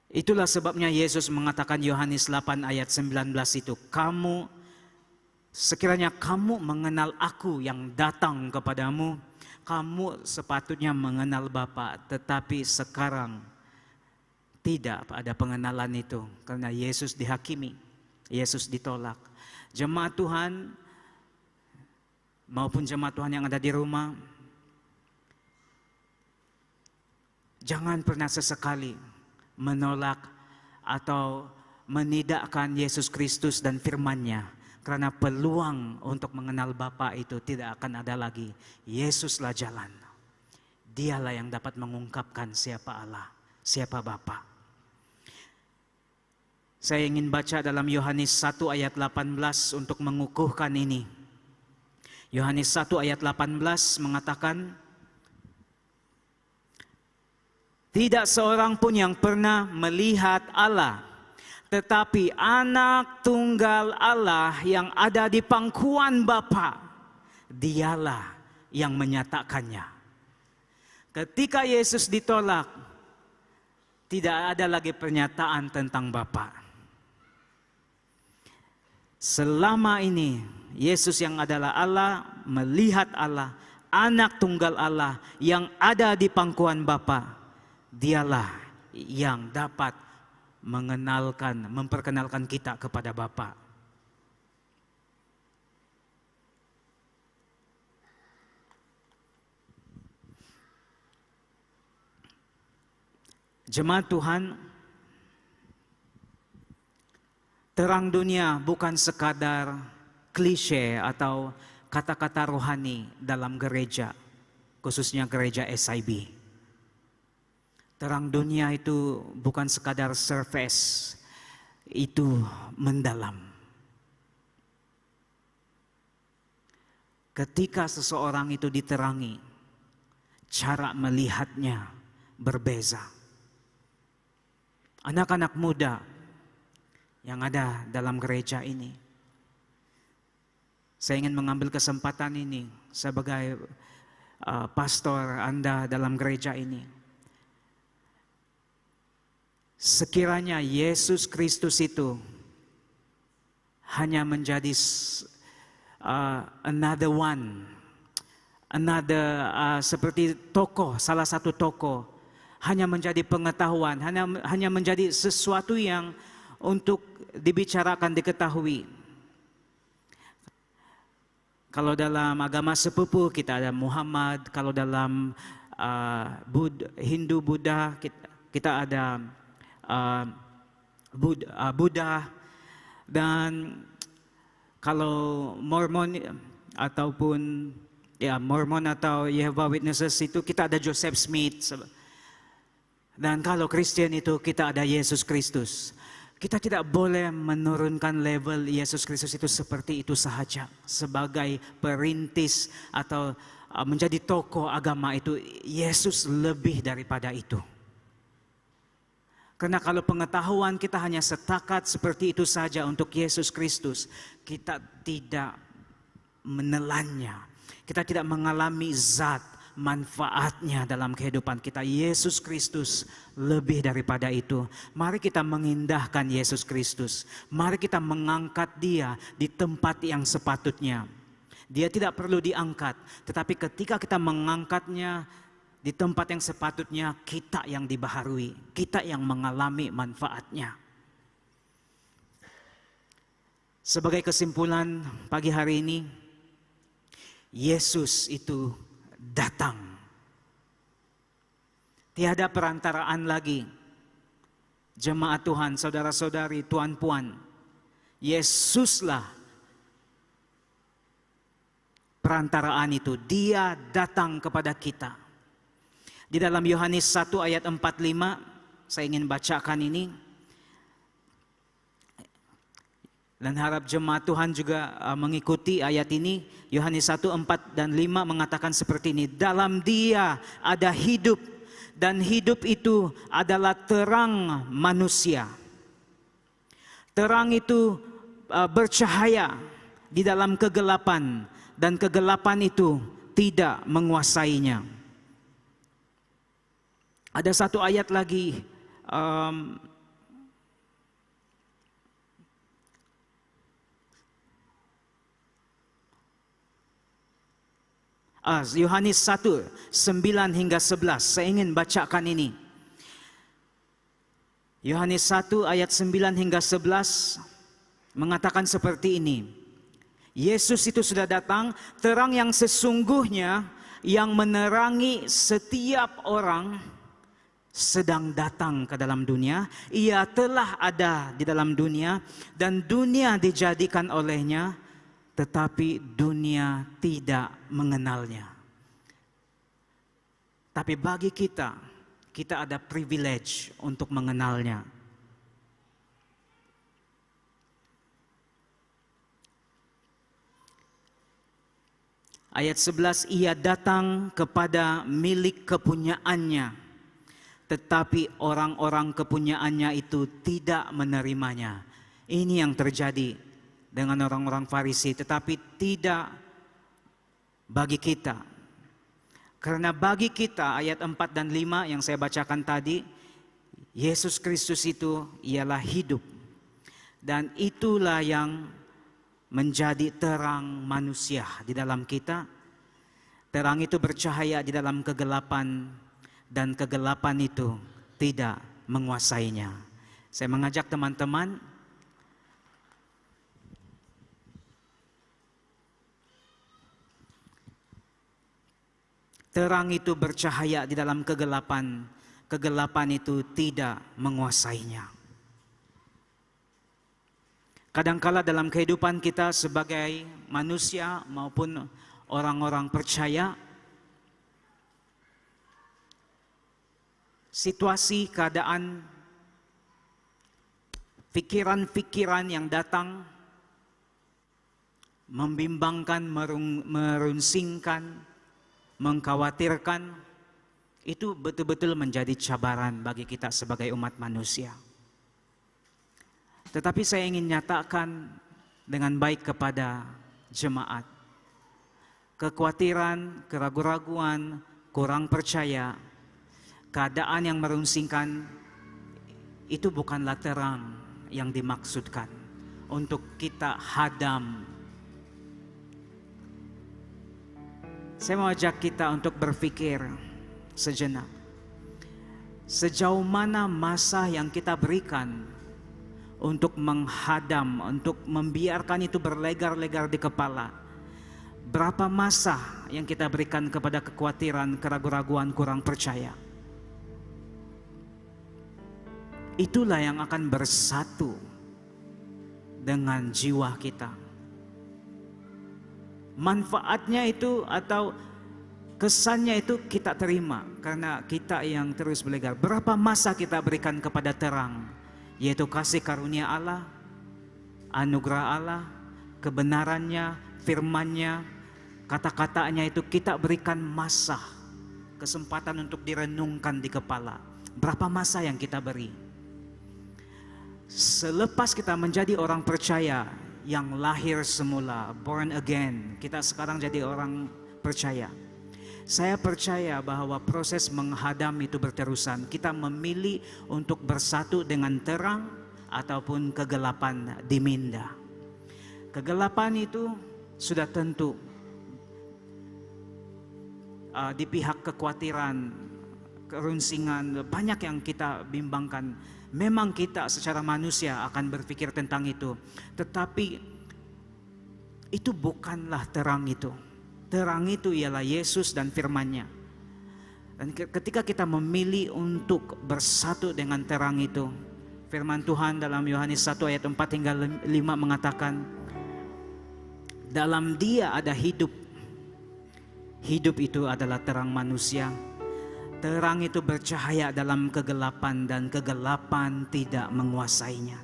Itulah sebabnya Yesus mengatakan Yohanes 8 ayat 19 itu, sekiranya kamu mengenal aku yang datang kepadamu, kamu sepatutnya mengenal Bapa, tetapi sekarang tidak ada pengenalan itu karena Yesus dihakimi, Yesus ditolak. Jemaat Tuhan maupun jemaat Tuhan yang ada di rumah, jangan pernah sesekali menolak atau menidakkan Yesus Kristus dan firman-Nya, karena peluang untuk mengenal Bapa itu tidak akan ada lagi. Yesuslah jalan. Dialah yang dapat mengungkapkan siapa Allah, siapa Bapa. Saya ingin baca dalam Yohanes 1 ayat 18 untuk mengukuhkan ini. Yohanes 1 ayat 18 mengatakan, tidak seorang pun yang pernah melihat Allah, tetapi anak tunggal Allah yang ada di pangkuan Bapa, dialah yang menyatakannya. Ketika Yesus ditolak, tidak ada lagi pernyataan tentang Bapa. Selama ini, Yesus yang adalah Allah, melihat Allah, anak tunggal Allah yang ada di pangkuan Bapa, dialah yang dapat memperkenalkan kita kepada Bapa. Jemaat Tuhan, terang dunia bukan sekadar klise atau kata-kata rohani dalam gereja, khususnya gereja SIB. Terang dunia itu bukan sekadar surface, itu mendalam. Ketika seseorang itu diterangi, cara melihatnya berbeza. Anak-anak muda yang ada dalam gereja ini, saya ingin mengambil kesempatan ini sebagai pastor Anda dalam gereja ini. Sekiranya Yesus Kristus itu hanya menjadi seperti tokoh, salah satu tokoh, hanya menjadi pengetahuan, hanya menjadi sesuatu yang untuk dibicarakan, diketahui. Kalau dalam agama sepupu kita ada Muhammad, kalau dalam Hindu Buddha kita ada Buddha, dan kalau Mormon ataupun Mormon atau Jehovah Witnesses itu kita ada Joseph Smith, dan kalau Kristen itu kita ada Yesus Kristus. Kita tidak boleh menurunkan level Yesus Kristus itu seperti itu sahaja sebagai perintis atau menjadi tokoh agama itu. Yesus lebih daripada itu. Karena kalau pengetahuan kita hanya setakat seperti itu saja untuk Yesus Kristus, kita tidak menelannya. Kita tidak mengalami zat manfaatnya dalam kehidupan kita. Yesus Kristus lebih daripada itu. Mari kita mengindahkan Yesus Kristus. Mari kita mengangkat Dia di tempat yang sepatutnya. Dia tidak perlu diangkat, tetapi ketika kita mengangkatnya, di tempat yang sepatutnya kita yang dibaharui, kita yang mengalami manfaatnya. Sebagai kesimpulan pagi hari ini, Yesus itu datang. Tiada perantaraan lagi. Jemaat Tuhan, saudara-saudari, tuan-puan, Yesuslah perantaraan itu. Dia datang kepada kita. Di dalam Yohanes 1 ayat 45, saya ingin bacakan ini. Dan harap jemaat Tuhan juga mengikuti ayat ini. Yohanes 1, 4 dan 5 mengatakan seperti ini. Dalam Dia ada hidup, dan hidup itu adalah terang manusia. Terang itu bercahaya di dalam kegelapan, dan kegelapan itu tidak menguasainya. Ada satu ayat lagi, Yohanes 1, 9 hingga 11. Saya ingin bacakan ini. Yohanes 1 ayat 9 hingga 11 mengatakan seperti ini. Yesus itu sudah datang, terang yang sesungguhnya yang menerangi setiap orang sedang datang ke dalam dunia. Ia telah ada di dalam dunia, dan dunia dijadikan olehnya, tetapi dunia tidak mengenalnya. Tapi bagi kita, kita ada privilege untuk mengenalnya. Ayat 11, ia datang kepada milik kepunyaannya, tetapi orang-orang kepunyaannya itu tidak menerimanya. Ini yang terjadi dengan orang-orang Farisi, tetapi tidak bagi kita. Karena bagi kita, ayat 4 dan 5 yang saya bacakan tadi, Yesus Kristus itu ialah hidup. Dan itulah yang menjadi terang manusia di dalam kita. Terang itu bercahaya di dalam kegelapan, dan kegelapan itu tidak menguasainya. Saya mengajak teman-teman, terang itu bercahaya di dalam kegelapan, kegelapan itu tidak menguasainya. Kadangkala dalam kehidupan kita sebagai manusia maupun orang-orang percaya, situasi, keadaan, pikiran-pikiran yang datang membimbangkan, merunsingkan, mengkhawatirkan, itu betul-betul menjadi cabaran bagi kita sebagai umat manusia. Tetapi saya ingin nyatakan dengan baik kepada jemaat, kekhawatiran, keraguan-raguan, kurang percaya, keadaan yang merunsingkan, itu bukanlah terang yang dimaksudkan untuk kita hadam. Saya mau ajak kita untuk berpikir sejenak. Sejauh mana masa yang kita berikan untuk menghadam, untuk membiarkan itu berlegar-legar di kepala? Berapa masa yang kita berikan kepada kekhawatiran, keraguan-raguan, kurang percaya? Itulah yang akan bersatu dengan jiwa kita. Manfaatnya itu atau kesannya itu kita terima karena kita yang terus belajar. Berapa masa kita berikan kepada terang, yaitu kasih karunia Allah, anugerah Allah, kebenarannya, firman-Nya, kata-katanya itu kita berikan masa, kesempatan untuk direnungkan di kepala. Berapa masa yang kita beri? Selepas kita menjadi orang percaya yang lahir semula, born again, kita sekarang jadi orang percaya. Saya percaya bahwa proses menghadam itu berterusan. Kita memilih untuk bersatu dengan terang ataupun kegelapan diminda. Kegelapan itu sudah tentu di pihak kekhawatiran, kerunsingan, banyak yang kita bimbangkan. Memang kita secara manusia akan berpikir tentang itu, tetapi itu bukanlah terang itu. Terang itu ialah Yesus dan firman-Nya. Dan ketika kita memilih untuk bersatu dengan terang itu, firman Tuhan dalam Yohanes 1 ayat 4 hingga 5 mengatakan, dalam Dia ada hidup. Hidup itu adalah terang manusia. Terang itu bercahaya dalam kegelapan dan kegelapan tidak menguasainya.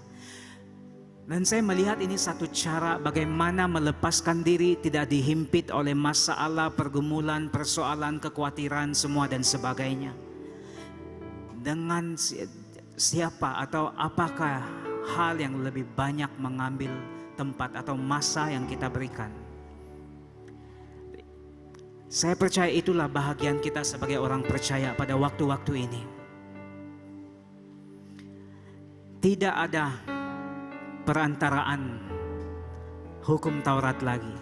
Dan saya melihat ini satu cara bagaimana melepaskan diri, tidak dihimpit oleh masalah, pergumulan, persoalan, kekhawatiran, semua dan sebagainya. Dengan siapa atau apakah hal yang lebih banyak mengambil tempat atau masa yang kita berikan. Saya percaya itulah bahagian kita sebagai orang percaya pada waktu-waktu ini. Tidak ada perantaraan hukum Taurat lagi.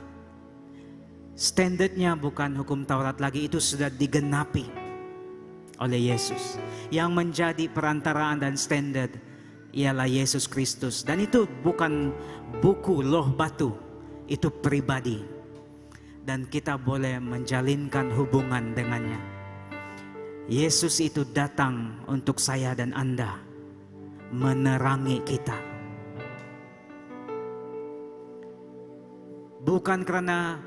Standarnya bukan hukum Taurat lagi, itu sudah digenapi oleh Yesus. Yang menjadi perantaraan dan standar ialah Yesus Kristus. Dan itu bukan buku loh batu, itu pribadi. Dan kita boleh menjalinkan hubungan dengannya. Yesus itu datang untuk saya dan Anda, menerangi kita. Bukan karena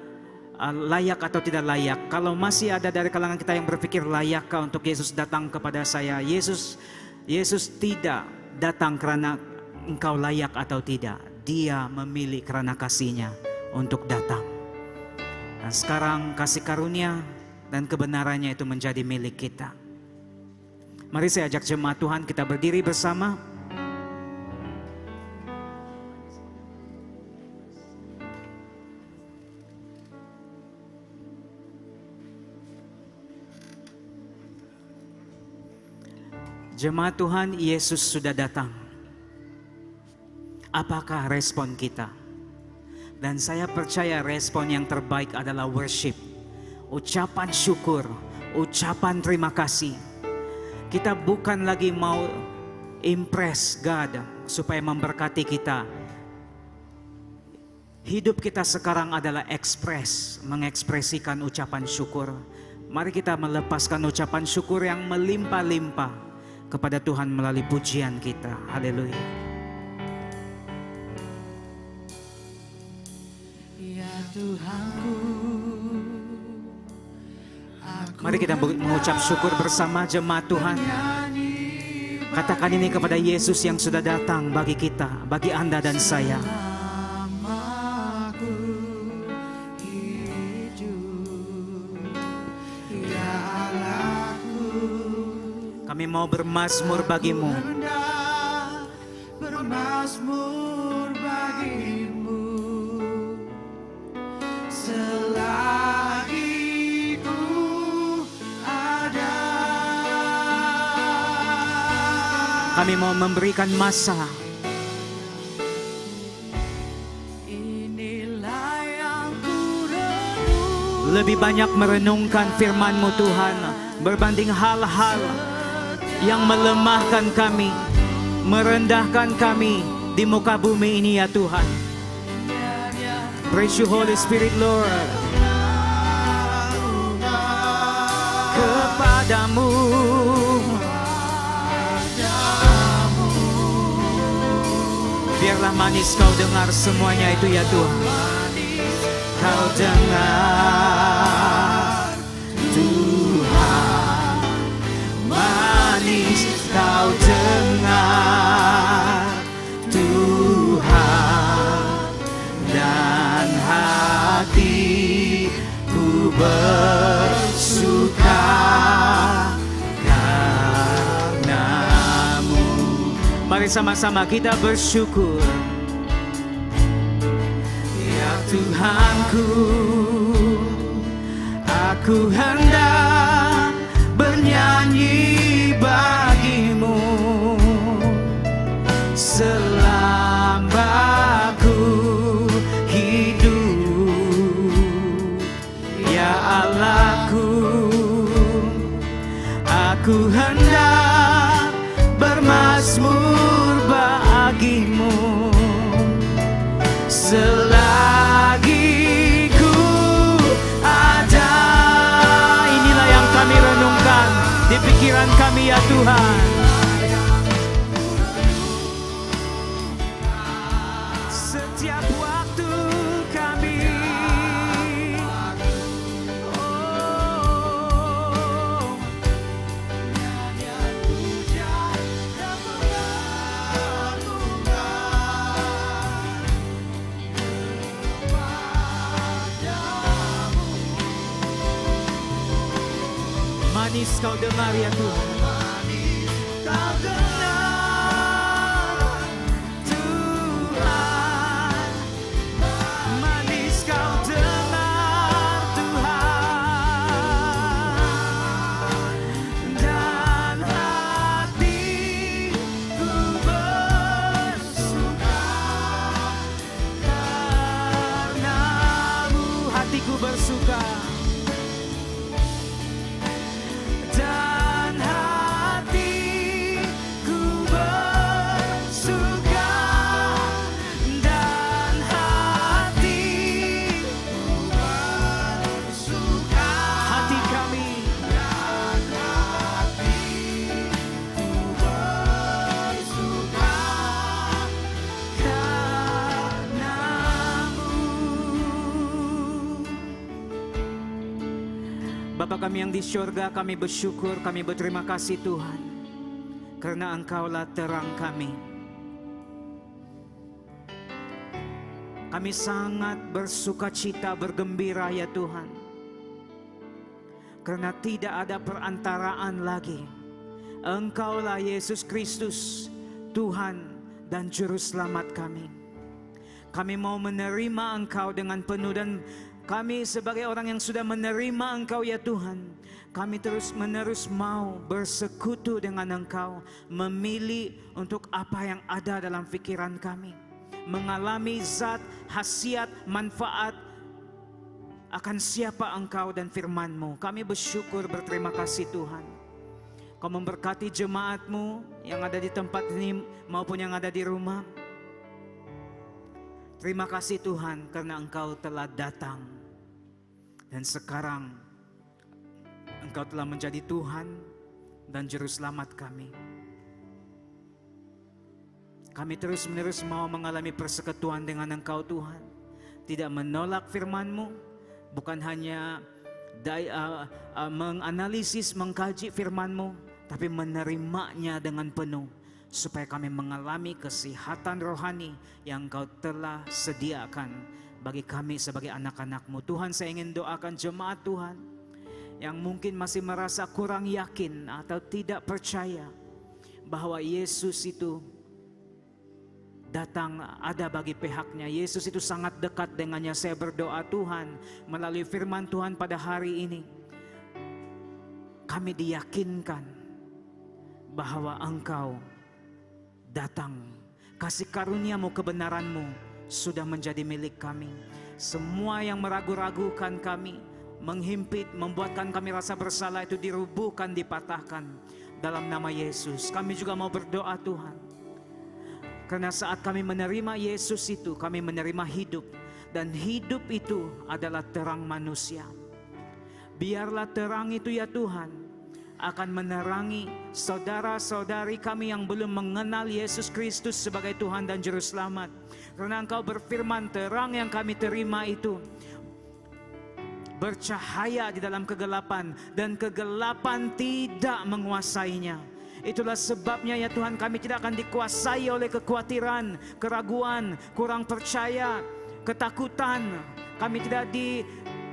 layak atau tidak layak. Kalau masih ada dari kalangan kita yang berpikir layakkah untuk Yesus datang kepada saya, Yesus tidak datang karena engkau layak atau tidak. Dia memilih karena kasih-Nya untuk datang. Dan sekarang kasih karunia dan kebenarannya itu menjadi milik kita. Mari saya ajak jemaat Tuhan kita berdiri bersama. Jemaat Tuhan, Yesus sudah datang. Apakah respon kita? Dan saya percaya respon yang terbaik adalah worship. Ucapan syukur, ucapan terima kasih. Kita bukan lagi mau impress God supaya memberkati kita. Hidup kita sekarang adalah mengekspresikan ucapan syukur. Mari kita melepaskan ucapan syukur yang melimpah-limpah kepada Tuhan melalui pujian kita. Haleluya. Tuhanku, mari kita mengucap syukur bersama jemaat Tuhan. Katakan ini kepada Yesus yang sudah datang bagi kita, bagi Anda dan saya. Kami mau bermazmur bagimu. Bermazmur bagimu. Selagi ku ada, kami mau memberikan masa. Inilah yang ku renung, lebih banyak merenungkan firman-Mu Tuhan, berbanding hal-hal yang melemahkan kami, merendahkan kami di muka bumi ini ya Tuhan. Praise you Holy Spirit Lord. Kepadamu, biarlah manis kau dengar semuanya itu ya Tuhan. Kau dengar Tuhan, manis kau dengar Tuhan, dan hatiku bersuka karenamu. Mari sama-sama kita bersyukur. Ya Tuhanku, aku hendak bernyanyi bagimu selama ku hidup. Ya Allahku, Mazmur bagimu. Selagi ku ada. Inilah yang kami renungkan di pikiran kami ya Tuhan. Setiap waktu kami manis kau dengar ya Tuhan. Kau dengar Tuhan. Manis kau dengar Tuhan. Dan hatiku bersuka karenamu. Hatiku bersuka. Dan hatiku bersuka, dan hatiku bersuka, hati kami, dan hatiku bersuka karenamu. Bapa kami yang di syurga, kami bersyukur, kami berterima kasih Tuhan, karena Engkaulah terang kami. Kami sangat bersuka cita, bergembira ya Tuhan, karena tidak ada perantaraan lagi. Engkaulah Yesus Kristus, Tuhan dan Juru Selamat kami. Kami mau menerima Engkau dengan penuh, dan kami sebagai orang yang sudah menerima Engkau ya Tuhan, kami terus menerus mau bersekutu dengan Engkau, memilih untuk apa yang ada dalam pikiran kami, mengalami zat, khasiat, manfaat akan siapa Engkau dan firman-Mu. Kami bersyukur, berterima kasih Tuhan. Kau memberkati jemaat-Mu yang ada di tempat ini maupun yang ada di rumah. Terima kasih Tuhan karena Engkau telah datang. Dan sekarang Engkau telah menjadi Tuhan dan Juru Selamat kami. Kami terus menerus mau mengalami persekutuan dengan Engkau Tuhan. Tidak menolak firman-Mu, bukan hanya menganalisis, mengkaji firman-Mu, tapi menerimanya dengan penuh. Supaya kami mengalami kesehatan rohani yang Engkau telah sediakan bagi kami sebagai anak-anak-Mu. Tuhan, saya ingin doakan jemaat Tuhan yang mungkin masih merasa kurang yakin atau tidak percaya bahwa Yesus itu datang ada bagi pihaknya. Yesus itu sangat dekat dengannya. Saya berdoa Tuhan, melalui firman Tuhan pada hari ini, kami diyakinkan bahwa Engkau datang. Kasih karunia-Mu, kebenaran-Mu sudah menjadi milik kami. Semua yang meragu-ragukan kami, menghimpit, membuatkan kami rasa bersalah, itu dirubuhkan, dipatahkan dalam nama Yesus. Kami juga mau berdoa Tuhan, karena saat kami menerima Yesus itu, kami menerima hidup, dan hidup itu adalah terang manusia. Biarlah terang itu ya Tuhan akan menerangi saudara-saudari kami yang belum mengenal Yesus Kristus sebagai Tuhan dan Juru Selamat. Karena Engkau berfirman, terang yang kami terima itu bercahaya di dalam kegelapan, dan kegelapan tidak menguasainya. Itulah sebabnya ya Tuhan, kami tidak akan dikuasai oleh kekhawatiran, keraguan, kurang percaya, ketakutan.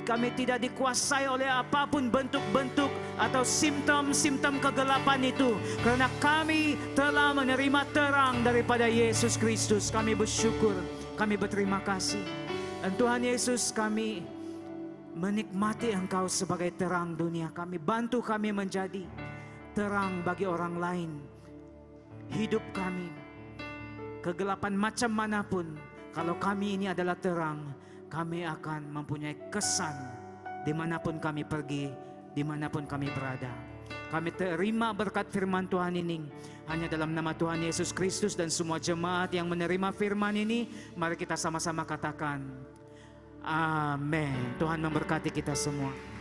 Kami tidak dikuasai oleh apapun bentuk-bentuk atau simptom-simptom kegelapan itu. Karena kami telah menerima terang daripada Yesus Kristus. Kami bersyukur, kami berterima kasih. Dan Tuhan Yesus, kami menikmati Engkau sebagai terang dunia kami. Bantu kami menjadi terang bagi orang lain. Hidup kami, kegelapan macam manapun, kalau kami ini adalah terang, kami akan mempunyai kesan dimanapun kami pergi, dimanapun kami berada. Kami terima berkat firman Tuhan ini. Hanya dalam nama Tuhan Yesus Kristus dan semua jemaat yang menerima firman ini, mari kita sama-sama katakan, amin. Tuhan memberkati kita semua.